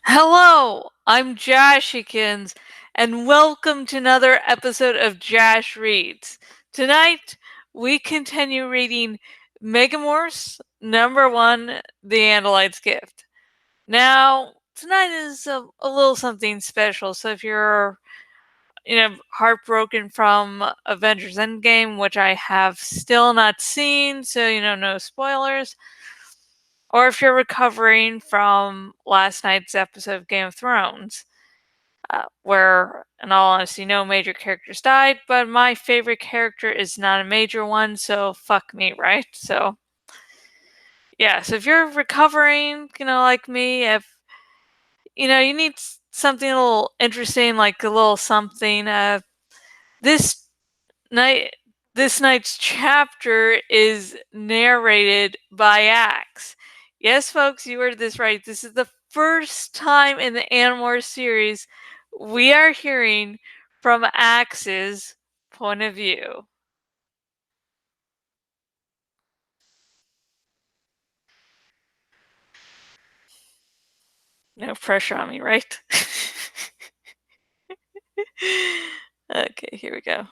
Hello, I'm Jashikins, and welcome to another episode of Jash Reads. Tonight, we continue reading Megamorphs #1, The Andalite's Gift. Now, tonight is a little something special, so if you're, heartbroken from Avengers Endgame, which I have still not seen, so, no spoilers, or if you're recovering from last night's episode of Game of Thrones, where, in all honesty, no major characters died, but my favorite character is not a major one, so fuck me, right? So, yeah, so if you're recovering, like me, if, you need something a little interesting, like a little something, this night, this night's chapter is narrated by Axe. Yes, folks, you heard this right. This is the first time in the Animorphs series we are hearing from Axe's point of view. No pressure on me, right? Okay, here we go.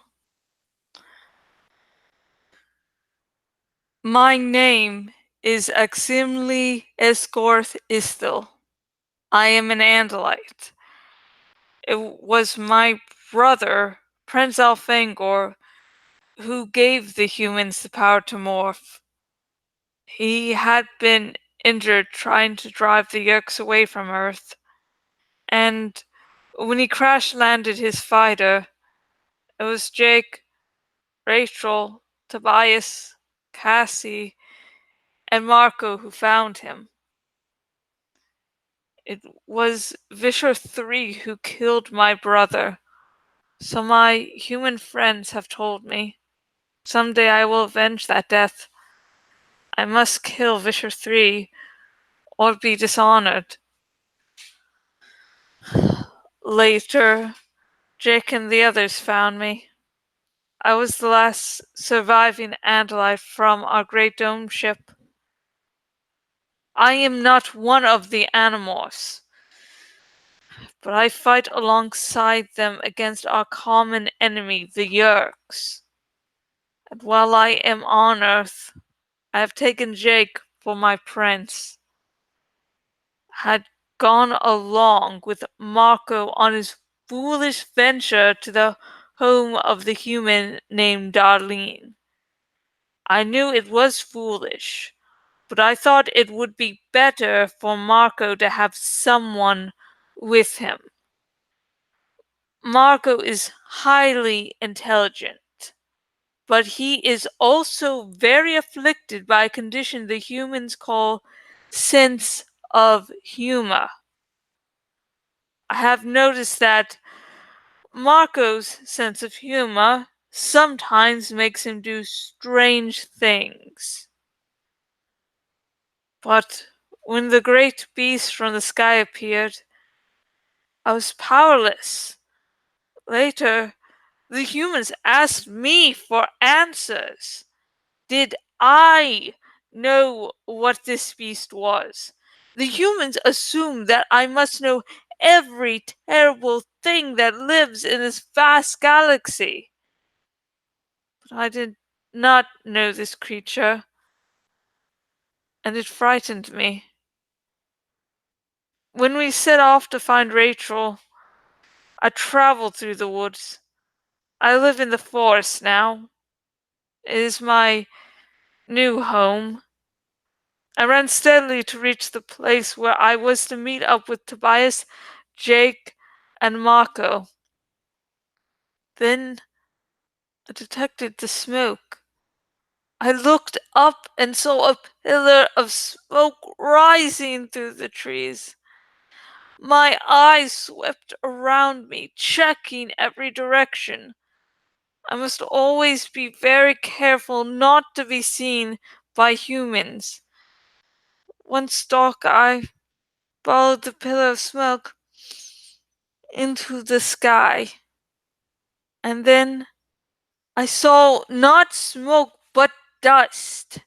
My name is Aximli Escorth Istil. I am an Andalite. It was my brother, Prince Alfangor, who gave the humans the power to morph. He had been injured trying to drive the Yerks away from Earth, and when he crash landed his fighter, it was Jake, Rachel, Tobias, Cassie, and Marco who found him. It was Visher 3 who killed my brother, so my human friends have told me. Someday I will avenge that death. I must kill Visher 3 or be dishonored. Later, Jake and the others found me. I was the last surviving Andalite from our great dome ship. I am not one of the Animorphs, but I fight alongside them against our common enemy, the Yerks. And while I am on Earth, I have taken Jake for my prince. Had gone along with Marco on his foolish venture to the home of the human named Darlene. I knew it was foolish, but I thought it would be better for Marco to have someone with him. Marco is highly intelligent, but he is also very afflicted by a condition the humans call sense of humor. I have noticed that Marco's sense of humor sometimes makes him do strange things. But when the great beast from the sky appeared, I was powerless. Later, the humans asked me for answers. Did I know what this beast was? The humans assumed that I must know every terrible thing that lives in this vast galaxy. But I did not know this creature, and it frightened me. When we set off to find Rachel, I traveled through the woods. I live in the forest now. It is my new home. I ran steadily to reach the place where I was to meet up with Tobias, Jake, and Mako. Then I detected the smoke. I looked up and saw a pillar of smoke rising through the trees. My eyes swept around me, checking every direction. I must always be very careful not to be seen by humans. One stalk I followed the pillar of smoke into the sky. And then I saw not smoke but dust.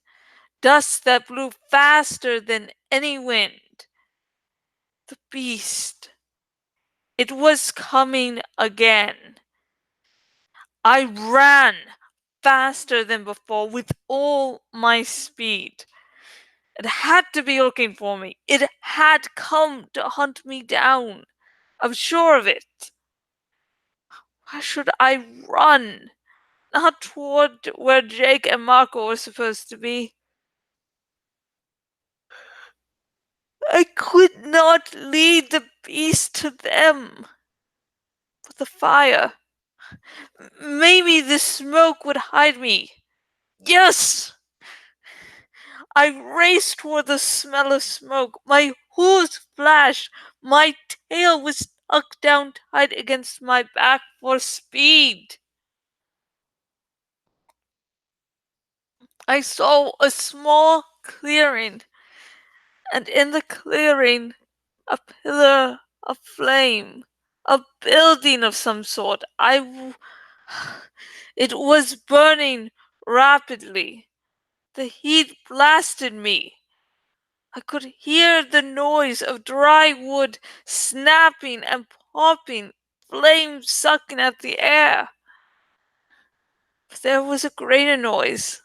Dust that blew faster than any wind. The beast. It was coming again. I ran faster than before with all my speed. It had to be looking for me. It had come to hunt me down. I'm sure of it. Why should I run? Not toward where Jake and Marco were supposed to be. I could not lead the beast to them. But the fire. Maybe the smoke would hide me. Yes! I raced toward the smell of smoke. My hooves flashed. My tail was stuck down tight against my back for speed. I saw a small clearing, and in the clearing, a pillar of flame, a building of some sort. It was burning rapidly. The heat blasted me. I could hear the noise of dry wood snapping and popping, flames sucking at the air. But there was a greater noise.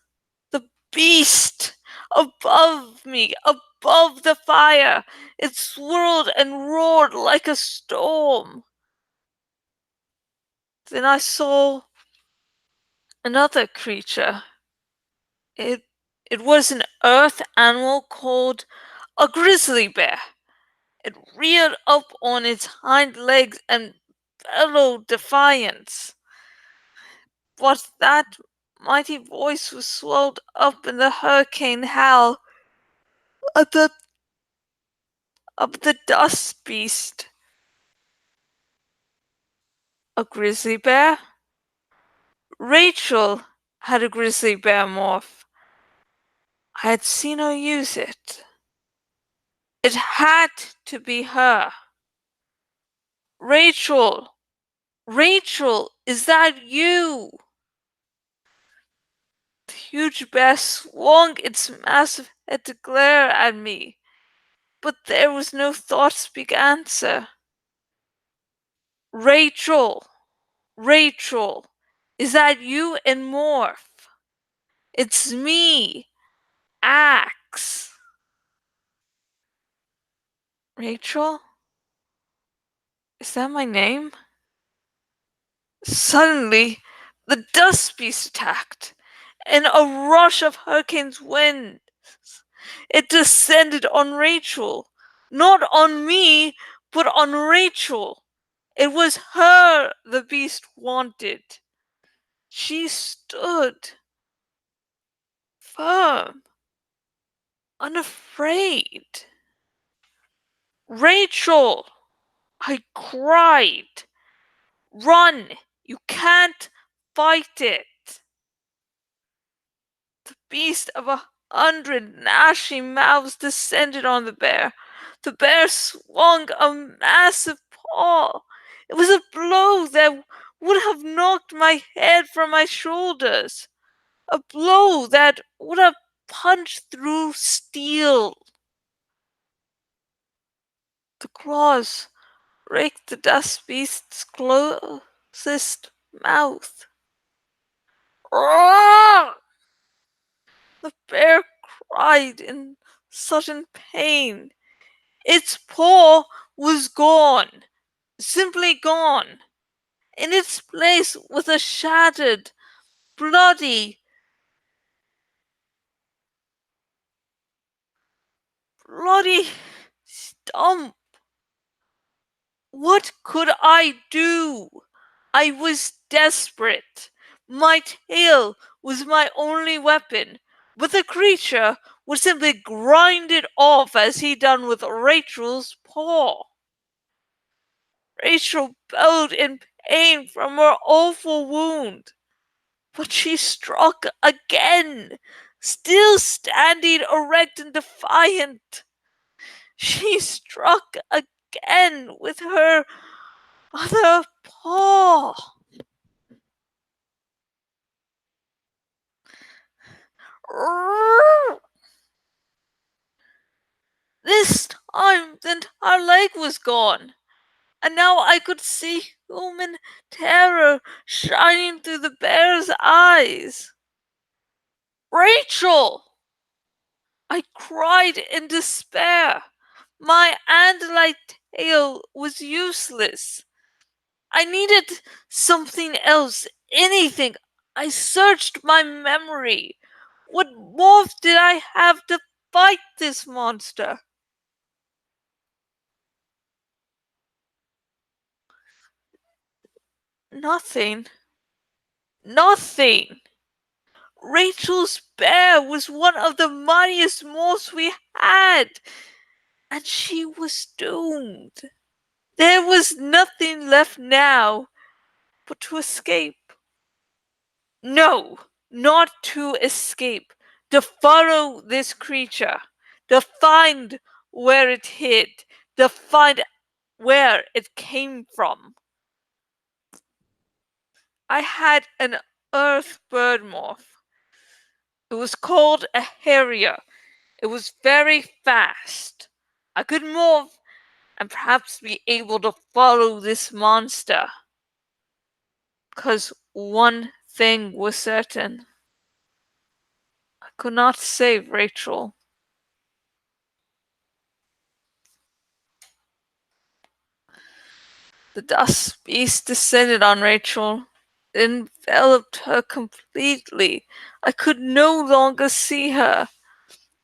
The beast above me, above the fire. It swirled and roared like a storm. Then I saw another creature. It was an earth animal called a grizzly bear. It reared up on its hind legs and bellowed defiance. But that mighty voice was swelled up in the hurricane howl of the dust beast. A grizzly bear? Rachel had a grizzly bear morph. I had seen her use it. It had to be her. Rachel! Rachel, is that you? The huge bear swung its massive head to glare at me, but there was no thought-speak answer. Rachel! Rachel! Is that you in Morph? It's me, Axe. Rachel? Is that my name? Suddenly, the dust beast attacked. In a rush of hurricane's wind, it descended on Rachel. Not on me, but on Rachel. It was her the beast wanted. She stood firm, unafraid. Rachel! I cried. Run! You can't fight it. The beast of 100 gnashing mouths descended on the bear. The bear swung a massive paw. It was a blow that would have knocked my head from my shoulders. A blow that would have punched through steel. The claws raked the dust beast's closest mouth. Roar! The bear cried in sudden pain. Its paw was gone, simply gone. In its place was a shattered, bloody stump. What could I do? I was desperate. My tail was my only weapon, but the creature would simply grind it off as he done with Rachel's paw. Rachel bellowed in pain from her awful wound, but she struck again, still standing erect and defiant. She struck again with her other paw. This Then our leg was gone, and now I could see human terror shining through the bear's eyes. Rachel! I cried in despair. My Andalite tale was useless. I needed something else, anything. I searched my memory. What morph did I have to fight this monster? Nothing. Nothing. Rachel's bear was one of the mightiest morphs we had, and she was doomed. There was nothing left now but to escape. No, not to escape. To follow this creature. To find where it hid. To find where it came from. I had an earth bird morph. It was called a harrier. It was very fast. I could morph and perhaps be able to follow this monster. Because one thing was certain. I could not save Rachel. The dust beast descended on Rachel. It enveloped her completely. I could no longer see her.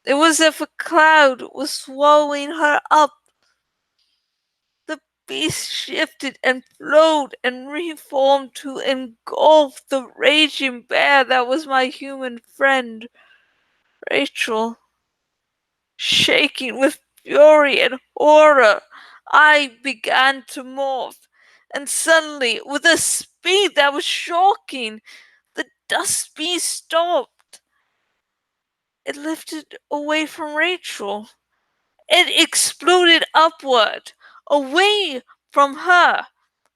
It was as if a cloud was swallowing her up. The beast shifted and flowed and reformed to engulf the raging bear that was my human friend, Rachel. Shaking with fury and horror, I began to morph, and suddenly, with a speed that was shocking, the dust beast stopped. It lifted away from Rachel. It exploded upward, away from her,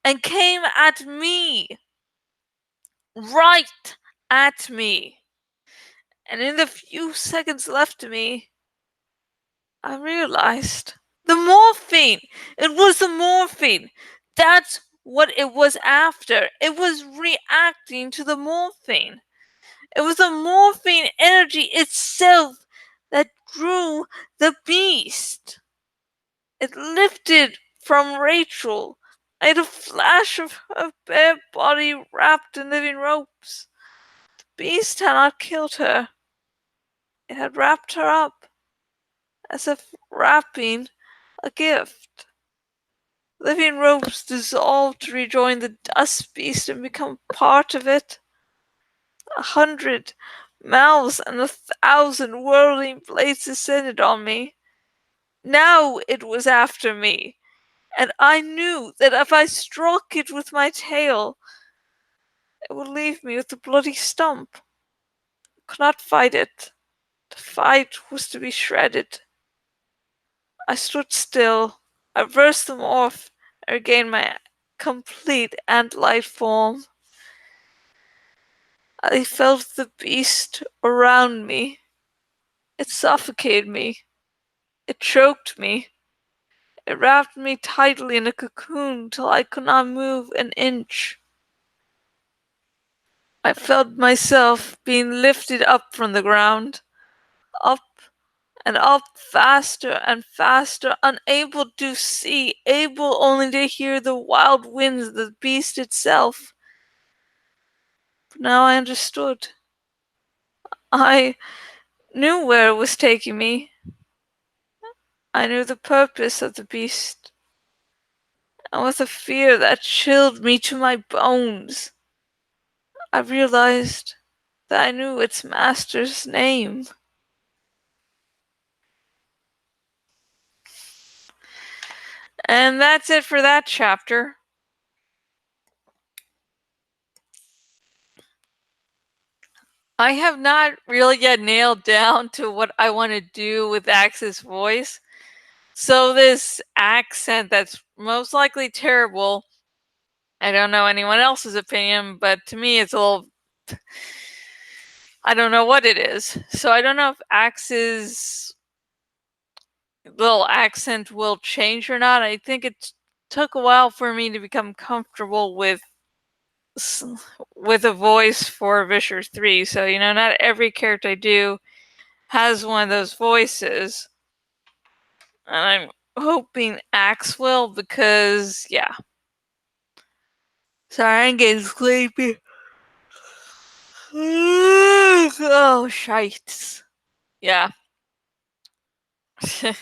and came at me. Right at me. And in the few seconds left to me, I realized the morphine. It was the morphine. That's what it was after. It was reacting to the morphine. It was the morphine energy itself that drew the beast. It lifted from Rachel. I had a flash of her bare body wrapped in living ropes. The beast had not killed her. It had wrapped her up, as if wrapping a gift. Living ropes dissolved to rejoin the dust beast and become part of it. 100 mouths and 1,000 whirling blades descended on me. Now it was after me, and I knew that if I struck it with my tail, it would leave me with a bloody stump. I could not fight it. To fight was to be shredded. I stood still. I burst them off and regained my complete ant-like form. I felt the beast around me. It suffocated me. It choked me. It wrapped me tightly in a cocoon till I could not move an inch. I felt myself being lifted up from the ground, up and up, faster and faster, unable to see, able only to hear the wild winds of the beast itself. But now I understood. I knew where it was taking me. I knew the purpose of the beast, and with a fear that chilled me to my bones, I realized that I knew its master's name. And that's it for that chapter. I have not really yet nailed down to what I want to do with Axe's voice. So this accent that's most likely terrible, I don't know anyone else's opinion, but to me it's a little, I don't know what it is. So I don't know if Axe's little accent will change or not. I think it took a while for me to become comfortable with a voice for Visher 3. So, not every character I do has one of those voices. And I'm hoping Axe will, because, yeah. Sorry, I'm getting sleepy. Oh, shites. Yeah. So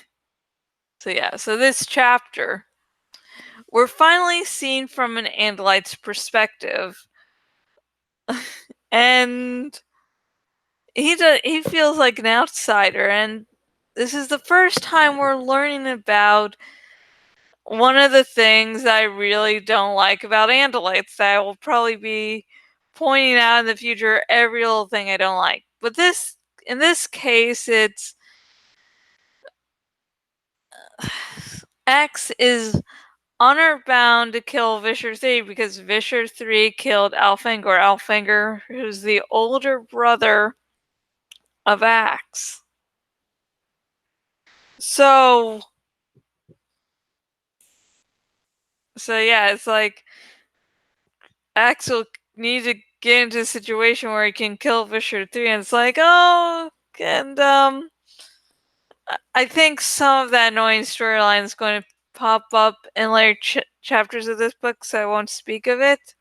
this chapter, we're finally seen from an Andalite's perspective. And he feels like an outsider, and this is the first time we're learning about one of the things I really don't like about Andalites that I will probably be pointing out in the future, every little thing I don't like. But in this case, it's X is honor bound to kill Visher 3 because Visher 3 killed Alfengor, who's the older brother of Axe. So yeah, it's like Axel needs to get into a situation where he can kill Visher 3, and it's like, oh, and I think some of that annoying storyline is going to pop up in later chapters of this book, so I won't speak of it.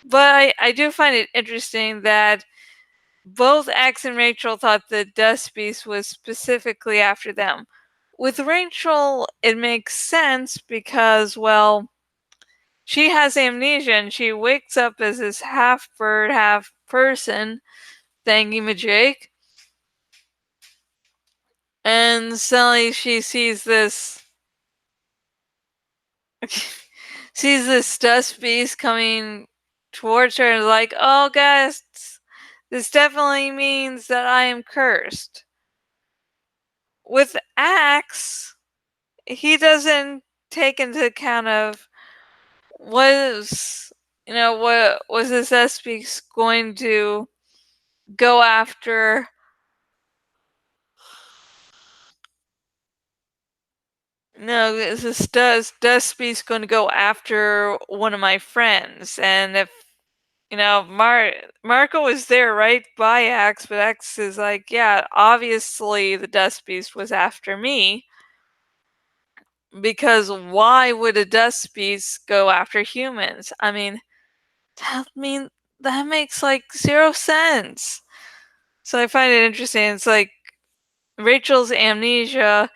But I do find it interesting that both Axe and Rachel thought the Dust Beast was specifically after them. With Rachel, it makes sense because, well, she has amnesia and she wakes up as this half bird, half person thingy-majig. And suddenly she sees this dust beast coming towards her and is like, oh guys, this definitely means that I am cursed. With Axe, he doesn't take into account of what was this dust beast going to go after. No, is this dust beast going to go after one of my friends? And if Marco was there right by Axe, but Axe is like, yeah, obviously the dust beast was after me, because why would a dust beast go after humans? I mean, that makes like zero sense. So I find it interesting. It's like Rachel's amnesia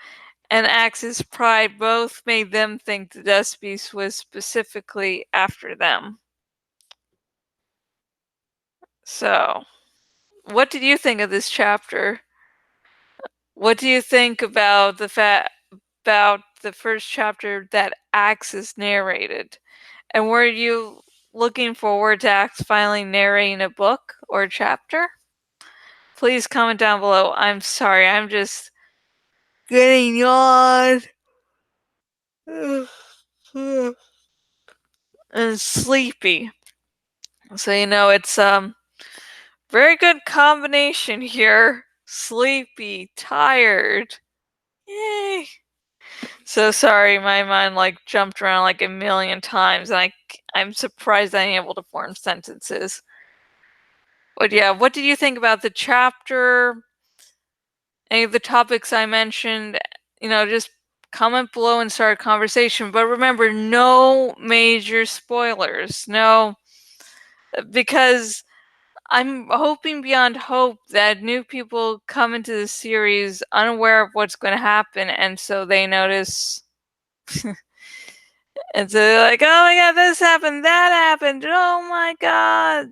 and Axe's pride both made them think the Dust Beast was specifically after them. So, what did you think of this chapter? What do you think about about the first chapter that Axe is narrated? And were you looking forward to Axe finally narrating a book or a chapter? Please comment down below. I'm sorry, I'm just getting yawned and sleepy. So it's very good combination here. Sleepy, tired. Yay. So sorry, my mind like jumped around like a million times, and I'm surprised I'm able to form sentences. But yeah, what did you think about the chapter? Any of the topics I mentioned? Just comment below and start a conversation. But remember, no major spoilers. No, because I'm hoping beyond hope that new people come into the series unaware of what's going to happen, and so they notice. And so they're like, oh my god, this happened, that happened, oh my god.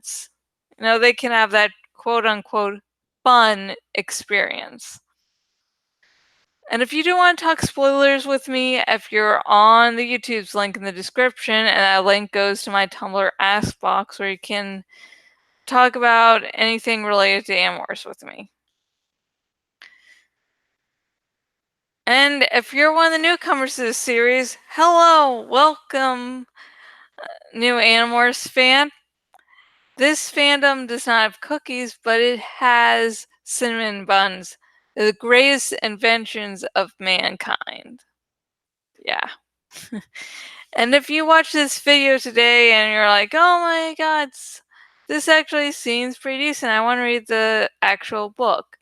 They can have that quote unquote fun experience. And if you do want to talk spoilers with me, if you're on the YouTube's link in the description, and that link goes to my Tumblr Ask box where you can talk about anything related to Animorphs with me. And if you're one of the newcomers to this series, hello, welcome, new Animorphs fan. This fandom does not have cookies, but it has cinnamon buns. The greatest inventions of mankind. Yeah. And if you watch this video today and you're like, oh my god, this actually seems pretty decent, I want to read the actual book.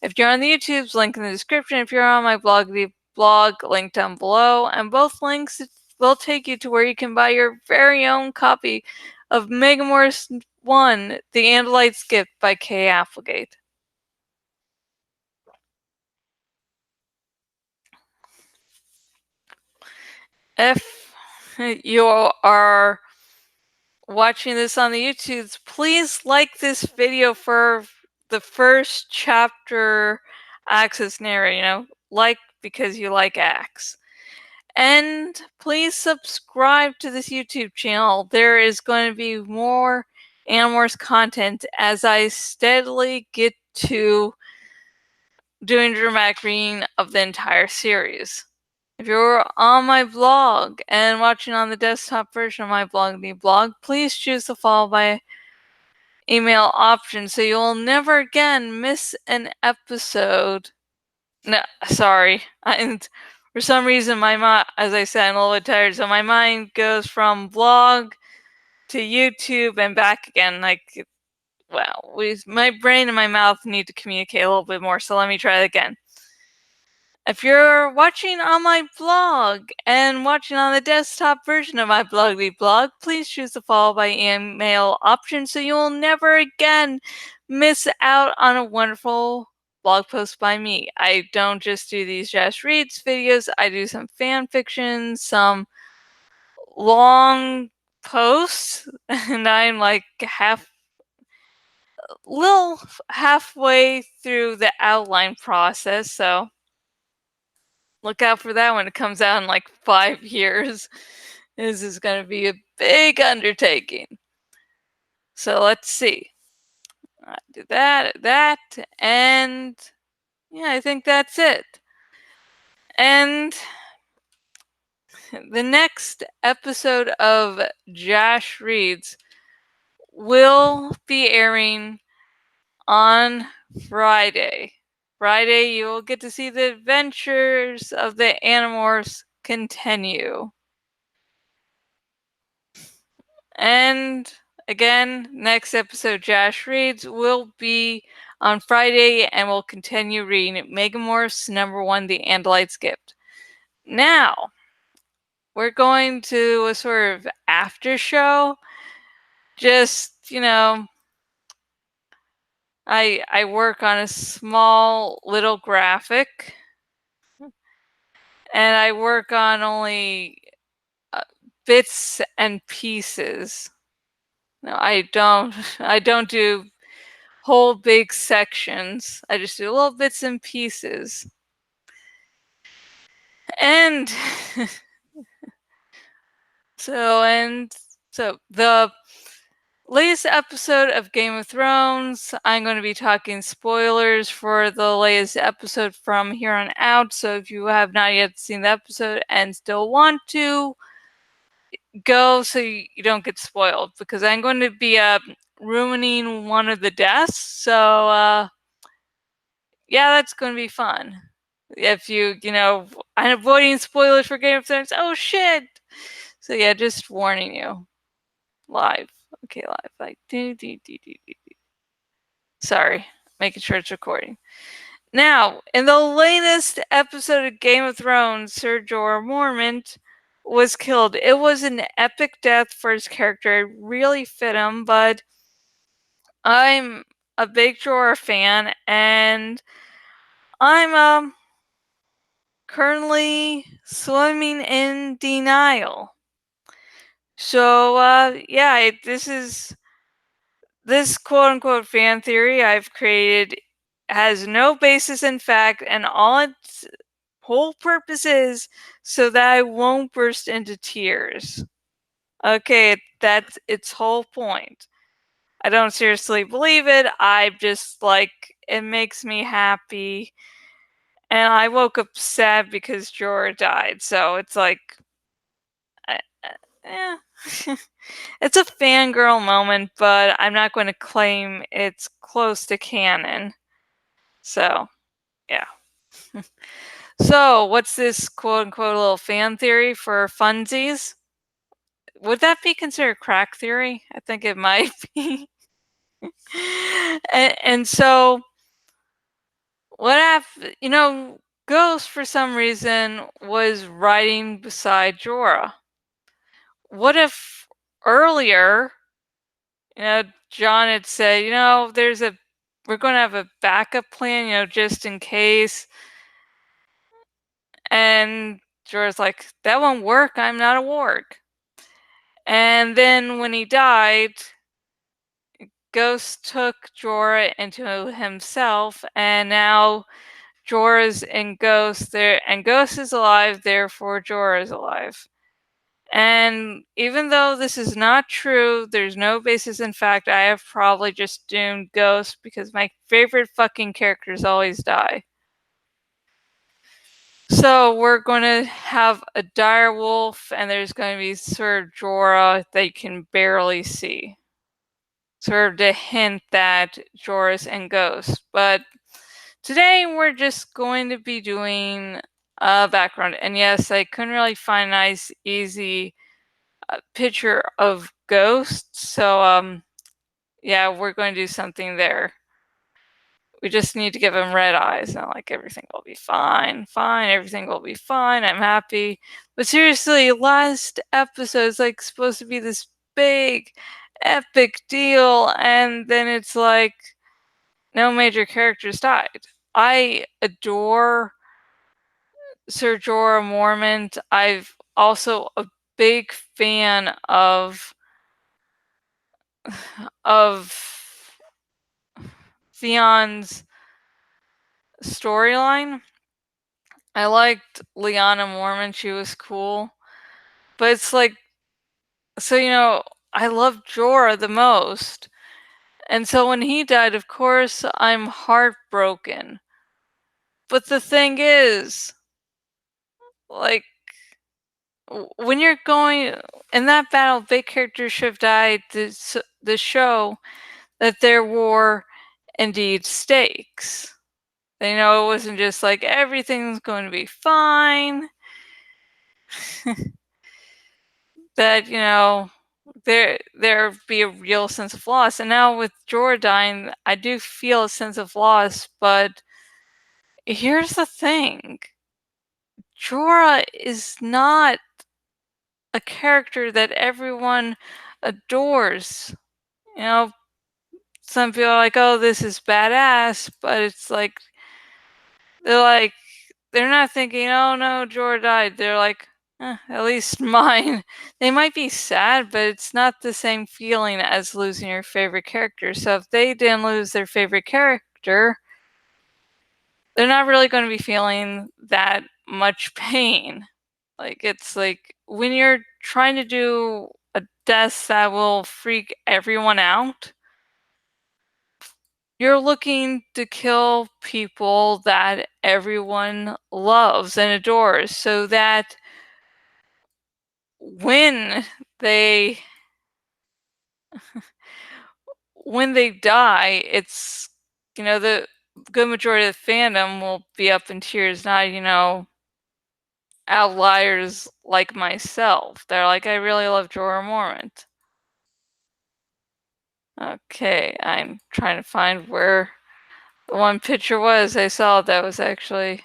If you're on the YouTube's link in the description, if you're on my blog, the blog link down below, and both links will take you to where you can buy your very own copy of Megamorphs 1, The Andalite Gift by Kay Applegate. If you are watching this on the YouTubes, please like this video for the first chapter Axe's narrator, like because you like Axe. And please subscribe to this YouTube channel. There is going to be more Animorphs content as I steadily get to doing dramatic reading of the entire series. If you're on my blog and watching on the desktop version of my blog, the blog, please choose to follow by email option so you'll never again miss an episode. No, sorry. And for some reason, my mind, as I said, I'm a little bit tired, so my mind goes from blog to YouTube and back again. Like, well, my brain and my mouth need to communicate a little bit more, so let me try it again. If you're watching on my blog and watching on the desktop version of my blog, please choose to follow by email option so you will never again miss out on a wonderful blog post by me. I don't just do these Jash Reads videos, I do some fan fiction, some long posts, and I'm like halfway through the outline process, so look out for that when it comes out in like 5 years. This is going to be a big undertaking. So let's see. I did that, and yeah, I think that's it. And the next episode of Jash Reads will be airing on Friday. Friday, you will get to see the adventures of the Animorphs continue. And again, next episode, Jash Reads, will be on Friday and we'll continue reading Megamorphs #1, The Andalite's Gift. Now, we're going to a sort of after show. Just, I work on a small little graphic and I work on only bits and pieces. No, I don't do whole big sections. I just do little bits and pieces. And so the latest episode of Game of Thrones, I'm going to be talking spoilers for the latest episode from here on out. So if you have not yet seen the episode and still want to, go so you don't get spoiled, because I'm going to be ruining one of the deaths. So yeah, that's going to be fun. If I'm avoiding spoilers for Game of Thrones. Oh shit! So yeah, just warning you. Live. Okay, live. Like Sorry, making sure it's recording. Now, in the latest episode of Game of Thrones, Sir Jorah Mormont was killed. It was an epic death for his character. It really fit him, but I'm a big Jorah fan, and I'm currently swimming in denial. So yeah, this quote unquote fan theory I've created has no basis in fact, and all its whole purpose is so that I won't burst into tears. Okay, that's its whole point. I don't seriously believe it. I just it makes me happy. And I woke up sad because Jorah died. So it's like, yeah. It's a fangirl moment, but I'm not going to claim it's close to canon. So, Yeah. So, what's this quote unquote little fan theory for funsies? Would that be considered crack theory? I think it might be. And so, what if, Ghost for some reason was riding beside Jorah? What if earlier, John had said, we're going to have a backup plan, just in case. And Jorah's like, that won't work. I'm not a warg. And then when he died, Ghost took Jorah into himself, and now Jorah's in Ghost there, and Ghost is alive, therefore Jorah is alive. And even though this is not true, there's no basis in fact, I have probably just doomed Ghost because my favorite fucking characters always die. So we're going to have a dire wolf, and there's going to be Sir Jorah that you can barely see. Sort of to hint that Jorah's and Ghost. But today we're just going to be doing a background. And yes, I couldn't really find a nice, easy picture of Ghost. So, yeah, we're going to do something there. We just need to give him red eyes. And like, everything will be fine. Fine. Everything will be fine. I'm happy. But seriously, last episode's like supposed to be this big, epic deal. And then it's like, no major characters died. I adore Sir Jorah Mormont. I've also a big fan of Theon's storyline. I liked Lyanna Mormont, she was cool. But it's like, so I love Jorah the most. And so when he died, of course, I'm heartbroken. But the thing is, like, when you're going in that battle, big characters should have died to show that there were indeed stakes. It wasn't just like everything's going to be fine. That there be a real sense of loss. And now with Jorah dying, I do feel a sense of loss. But here's the thing: Jorah is not a character that everyone adores. You know, some people are like, "Oh, this is badass," but it's like they're not thinking, "Oh no, Jorah died." They're like, at least mine. They might be sad, but it's not the same feeling as losing your favorite character. So if they didn't lose their favorite character, they're not really going to be feeling that much pain. Like, it's like when you're trying to do a death that will freak everyone out, you're looking to kill people that everyone loves and adores, so that when they when they die, it's the good majority of the fandom will be up in tears, not outliers like myself. They're like, I really love Jorah Mormont. Okay, I'm trying to find where the one picture was I saw that was actually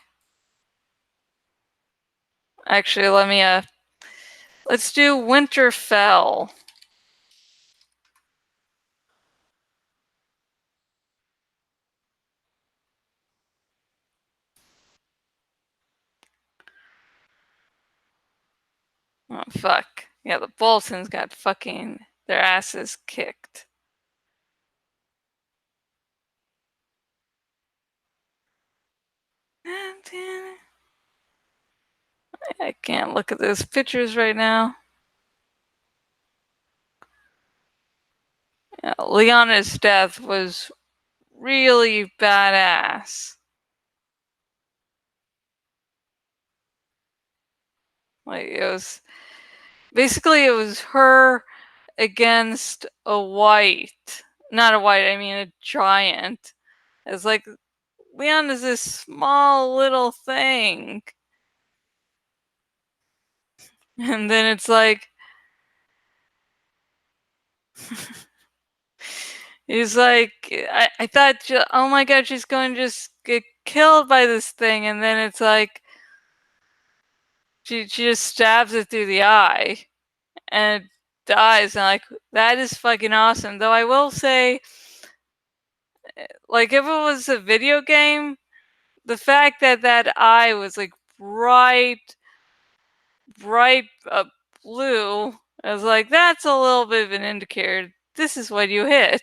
let me let's do Winterfell. Oh fuck. Yeah, the Boltons got fucking their asses kicked. I can't look at those pictures right now. Yeah, Lyanna's death was really badass. Like, it was her against a white, not a white, I mean a giant. It's like Leon is this small little thing. And then it's like, he's like, I thought, oh my god, she's going to just get killed by this thing. And then it's like, she just stabs it through the eye and it dies. And like, that is fucking awesome. Though I will say, like, if it was a video game, the fact that that eye was like bright blue, I was like, that's a little bit of an indicator. This is what you hit.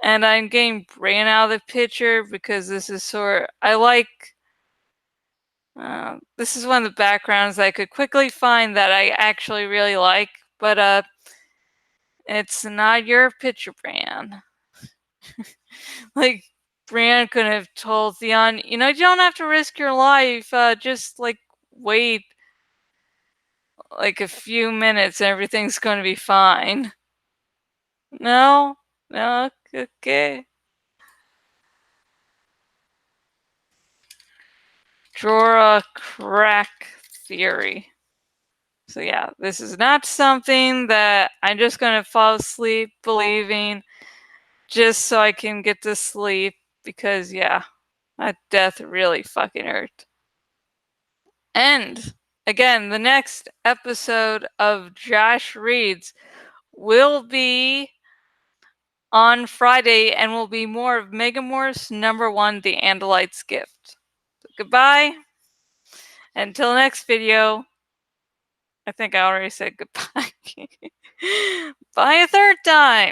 And I'm getting Bran out of the picture because this is I like. This is one of the backgrounds I could quickly find that I actually really like, but it's not your picture, Bran. Like, Bran could have told Theon, you don't have to risk your life. Just like wait like a few minutes and everything's going to be fine. No? No? Okay. Jorah crack theory. So yeah, this is not something that I'm just going to fall asleep believing just so I can get to sleep because yeah, that death really fucking hurt. And again, the next episode of Jash Reads will be on Friday and will be more of Megamorphs #1, The Andalite's Gift. So goodbye. Until next video. I think I already said goodbye. Bye a third time.